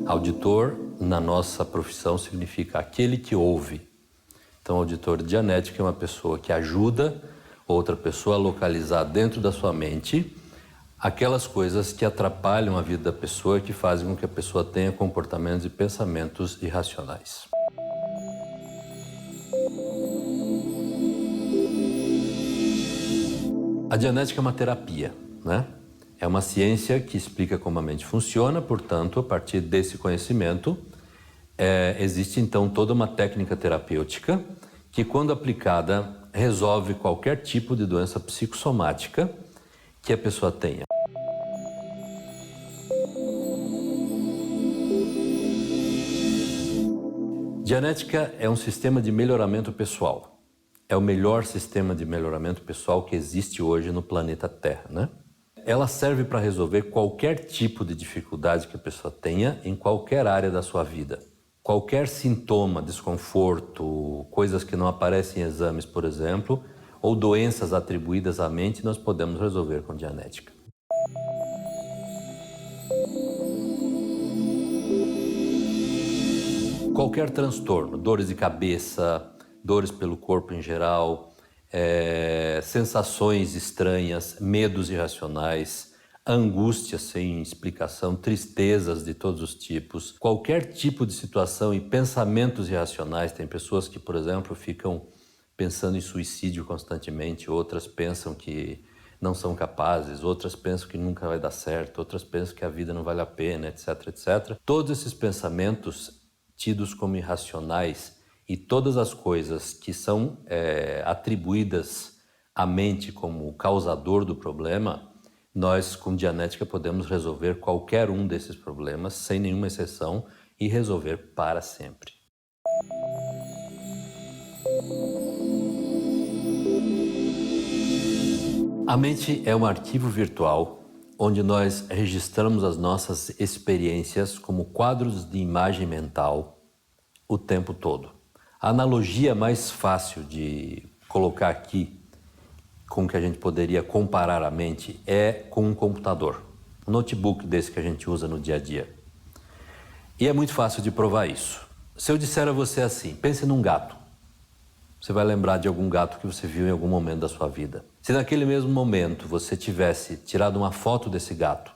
Auditor, na nossa profissão, significa aquele que ouve. Então, o auditor de dianética é uma pessoa que ajuda outra pessoa a localizar dentro da sua mente aquelas coisas que atrapalham a vida da pessoa, que fazem com que a pessoa tenha comportamentos e pensamentos irracionais. A dianética é uma terapia, né? É uma ciência que explica como a mente funciona, portanto, a partir desse conhecimento, existe então toda uma técnica terapêutica que, quando aplicada, resolve qualquer tipo de doença psicossomática que a pessoa tenha. Dianética é um sistema de melhoramento pessoal. É o melhor sistema de melhoramento pessoal que existe hoje no planeta Terra, né? Ela serve para resolver qualquer tipo de dificuldade que a pessoa tenha em qualquer área da sua vida. Qualquer sintoma, desconforto, coisas que não aparecem em exames, por exemplo, ou doenças atribuídas à mente, nós podemos resolver com dianética. Qualquer transtorno, dores de cabeça, dores pelo corpo em geral, sensações estranhas, medos irracionais, angústias sem explicação, tristezas de todos os tipos, qualquer tipo de situação e pensamentos irracionais. Tem pessoas que, por exemplo, ficam pensando em suicídio constantemente, outras pensam que não são capazes, outras pensam que nunca vai dar certo, outras pensam que a vida não vale a pena, etc, etc. Todos esses pensamentos tidos como irracionais e todas as coisas que são atribuídas à mente como causador do problema, nós com dianética podemos resolver qualquer um desses problemas, sem nenhuma exceção, e resolver para sempre. A mente é um arquivo virtual onde nós registramos as nossas experiências como quadros de imagem mental o tempo todo. A analogia mais fácil de colocar aqui com que a gente poderia comparar a mente é com um computador, um notebook desse que a gente usa no dia a dia. E é muito fácil de provar isso. Se eu disser a você assim, pense num gato, você vai lembrar de algum gato que você viu em algum momento da sua vida. Se naquele mesmo momento você tivesse tirado uma foto desse gato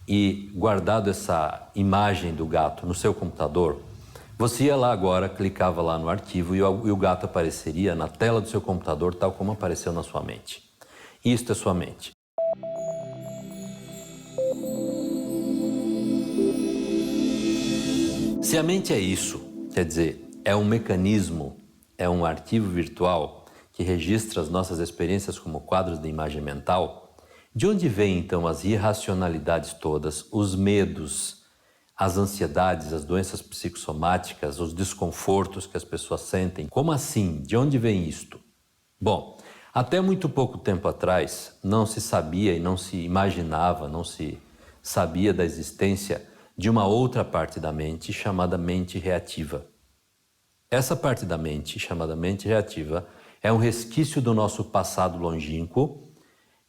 e guardado essa imagem do gato no seu computador, você ia lá agora, clicava lá no arquivo e o gato apareceria na tela do seu computador tal como apareceu na sua mente. Isto é sua mente. Se a mente é isso, quer dizer, é um mecanismo, é um arquivo virtual que registra as nossas experiências como quadros de imagem mental, de onde vêm então as irracionalidades todas, os medos, as ansiedades, as doenças psicossomáticas, os desconfortos que as pessoas sentem? Como assim? De onde vem isto? Bom, até muito pouco tempo atrás não se sabia e não se imaginava, não se sabia da existência de uma outra parte da mente chamada mente reativa. Essa parte da mente, chamada mente reativa, é um resquício do nosso passado longínquo,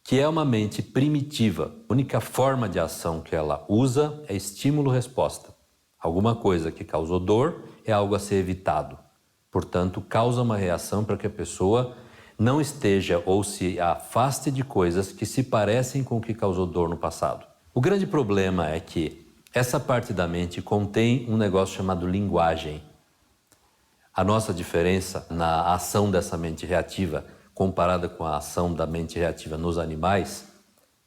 que é uma mente primitiva. A única forma de ação que ela usa é estímulo-resposta. Alguma coisa que causou dor é algo a ser evitado. Portanto, causa uma reação para que a pessoa não esteja ou se afaste de coisas que se parecem com o que causou dor no passado. O grande problema é que essa parte da mente contém um negócio chamado linguagem. A nossa diferença na ação dessa mente reativa comparada com a ação da mente reativa nos animais,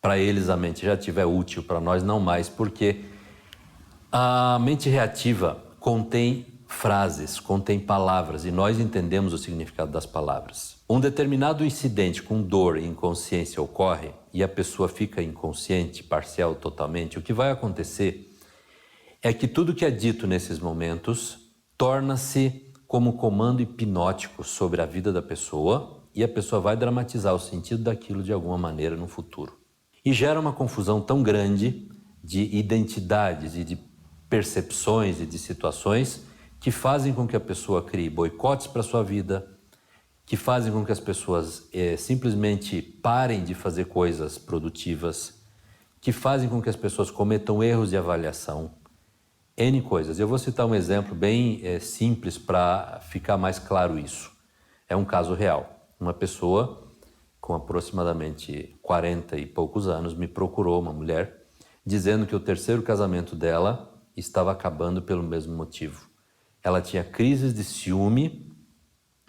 para eles a mente reativa é útil, para nós não mais, porque a mente reativa contém frases, contém palavras e nós entendemos o significado das palavras. Um determinado incidente com dor e inconsciência ocorre e a pessoa fica inconsciente, parcial, totalmente. O que vai acontecer é que tudo que é dito nesses momentos torna-se como comando hipnótico sobre a vida da pessoa e a pessoa vai dramatizar o sentido daquilo de alguma maneira no futuro. E gera uma confusão tão grande de identidades e de percepções e de situações que fazem com que a pessoa crie boicotes para a sua vida, que fazem com que as pessoas simplesmente parem de fazer coisas produtivas, que fazem com que as pessoas cometam erros de avaliação, N coisas. Eu vou citar um exemplo bem simples para ficar mais claro isso. É um caso real. Uma pessoa com aproximadamente 40 e poucos anos me procurou, uma mulher, dizendo que o terceiro casamento dela estava acabando pelo mesmo motivo. Ela tinha crises de ciúme,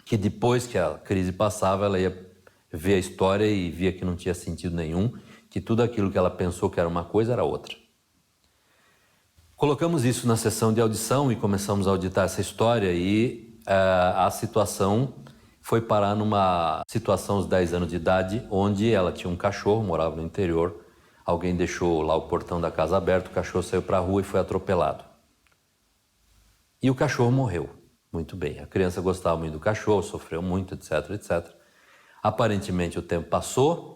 que depois que a crise passava, ela ia ver a história e via que não tinha sentido nenhum, que tudo aquilo que ela pensou que era uma coisa era outra. Colocamos isso na sessão de audição e começamos a auditar essa história e a situação foi parar numa situação aos 10 anos de idade, onde ela tinha um cachorro, morava no interior, alguém deixou lá o portão da casa aberto, o cachorro saiu para a rua e foi atropelado. E o cachorro morreu. Muito bem, a criança gostava muito do cachorro, sofreu muito, etc, etc. Aparentemente o tempo passou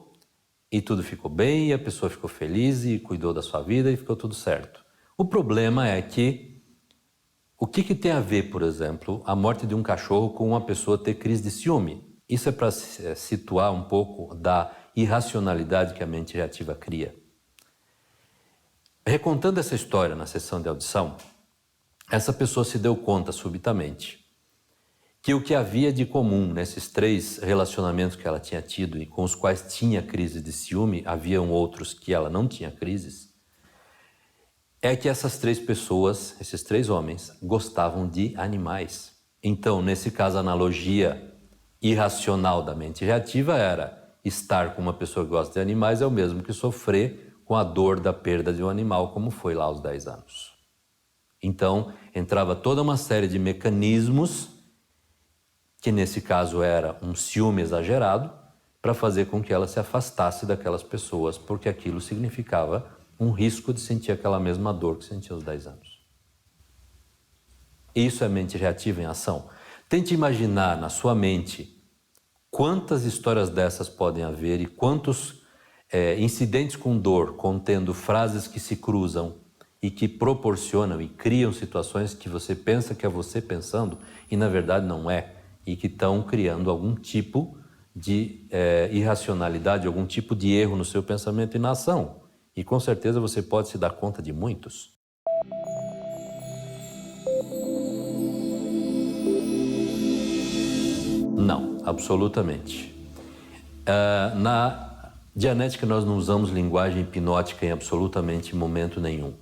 e tudo ficou bem, e a pessoa ficou feliz e cuidou da sua vida e ficou tudo certo. O problema é que o que tem a ver, por exemplo, a morte de um cachorro com uma pessoa ter crise de ciúme? Isso é para situar um pouco da irracionalidade que a mente reativa cria. Recontando essa história na sessão de audição, essa pessoa se deu conta subitamente que o que havia de comum nesses 3 relacionamentos que ela tinha tido e com os quais tinha crise de ciúme, haviam outros que ela não tinha crises, é que essas 3 pessoas, esses 3 homens, gostavam de animais. Então, nesse caso, a analogia irracional da mente reativa era estar com uma pessoa que gosta de animais é o mesmo que sofrer com a dor da perda de um animal, como foi lá aos 10 anos. Então, entrava toda uma série de mecanismos, que nesse caso era um ciúme exagerado, para fazer com que ela se afastasse daquelas pessoas, porque aquilo significava um risco de sentir aquela mesma dor que sentia aos 10 anos. Isso é mente reativa em ação. Tente imaginar na sua mente quantas histórias dessas podem haver e quantos incidentes com dor, contendo frases que se cruzam e que proporcionam e criam situações que você pensa que é você pensando e na verdade não é, e que estão criando algum tipo de irracionalidade, algum tipo de erro no seu pensamento e na ação. E com certeza você pode se dar conta de muitos. Não, absolutamente. Na Dianética nós não usamos linguagem hipnótica em absolutamente momento nenhum.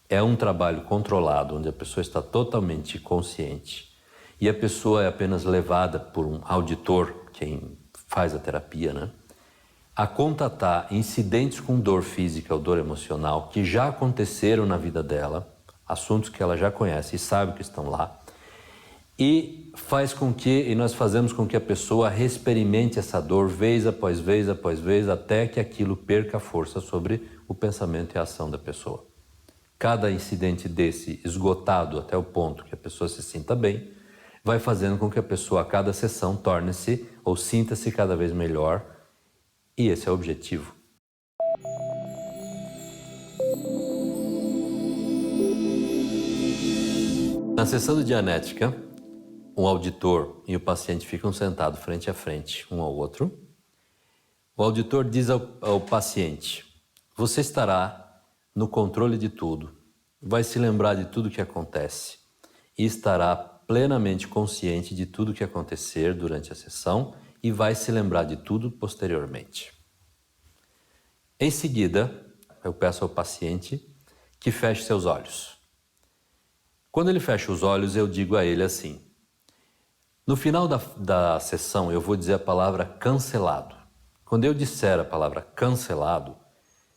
É um trabalho controlado, onde a pessoa está totalmente consciente e a pessoa é apenas levada por um auditor, quem faz a terapia, né? A contatar incidentes com dor física ou dor emocional que já aconteceram na vida dela, assuntos que ela já conhece e sabe que estão lá, e nós fazemos com que a pessoa reexperimente essa dor vez após vez, após vez, até que aquilo perca força sobre o pensamento e a ação da pessoa. Cada incidente desse esgotado até o ponto que a pessoa se sinta bem, vai fazendo com que a pessoa a cada sessão torne-se ou sinta-se cada vez melhor. E esse é o objetivo. Na sessão de Dianética, o auditor e o paciente ficam sentados frente a frente, um ao outro. O auditor diz ao paciente: você estará no controle de tudo, vai se lembrar de tudo que acontece e estará plenamente consciente de tudo que acontecer durante a sessão e vai se lembrar de tudo posteriormente. Em seguida, eu peço ao paciente que feche seus olhos. Quando ele fecha os olhos, eu digo a ele assim: no final da sessão eu vou dizer a palavra cancelado. Quando eu disser a palavra cancelado,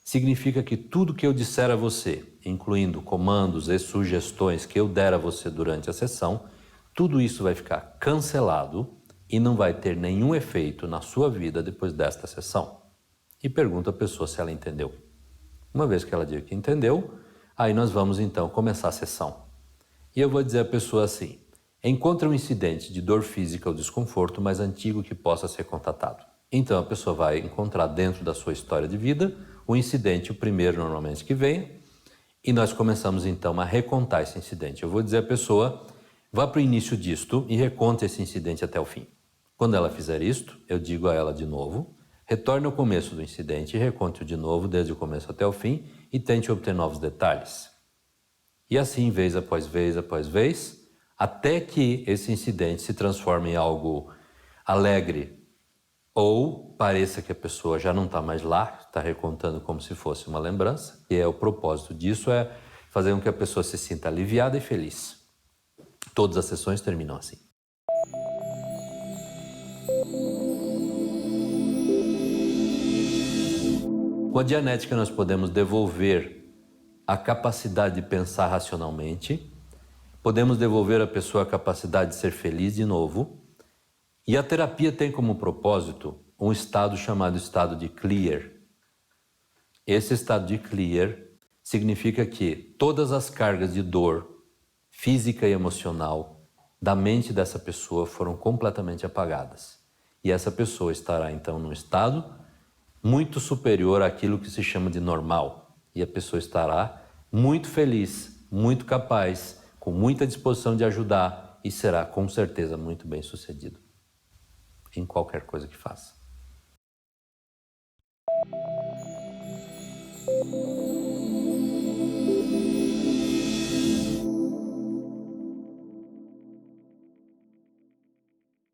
significa que tudo que eu disser a você, incluindo comandos e sugestões que eu der a você durante a sessão, tudo isso vai ficar cancelado e não vai ter nenhum efeito na sua vida depois desta sessão. E pergunto à pessoa se ela entendeu. Uma vez que ela diz que entendeu, aí nós vamos então começar a sessão. E eu vou dizer à pessoa assim: encontre um incidente de dor física ou desconforto mais antigo que possa ser contatado. Então a pessoa vai encontrar dentro da sua história de vida o incidente, o primeiro normalmente que vem, e nós começamos então a recontar esse incidente. Eu vou dizer à pessoa: vá para o início disto e reconte esse incidente até o fim. Quando ela fizer isto, eu digo a ela de novo: Retorne ao começo do incidente e reconte-o de novo desde o começo até o fim e tente obter novos detalhes. E assim, vez após vez, até que esse incidente se transforme em algo alegre ou pareça que a pessoa já não está mais lá, está recontando como se fosse uma lembrança. E o propósito disso é fazer com que a pessoa se sinta aliviada e feliz. Todas as sessões terminam assim. Com a Dianética nós podemos devolver a capacidade de pensar racionalmente, podemos devolver à pessoa a capacidade de ser feliz de novo, e a terapia tem como propósito um estado chamado estado de clear. Esse estado de clear significa que todas as cargas de dor física e emocional da mente dessa pessoa foram completamente apagadas. E essa pessoa estará então num estado muito superior àquilo que se chama de normal. E a pessoa estará muito feliz, muito capaz, com muita disposição de ajudar e será com certeza muito bem sucedido em qualquer coisa que faça.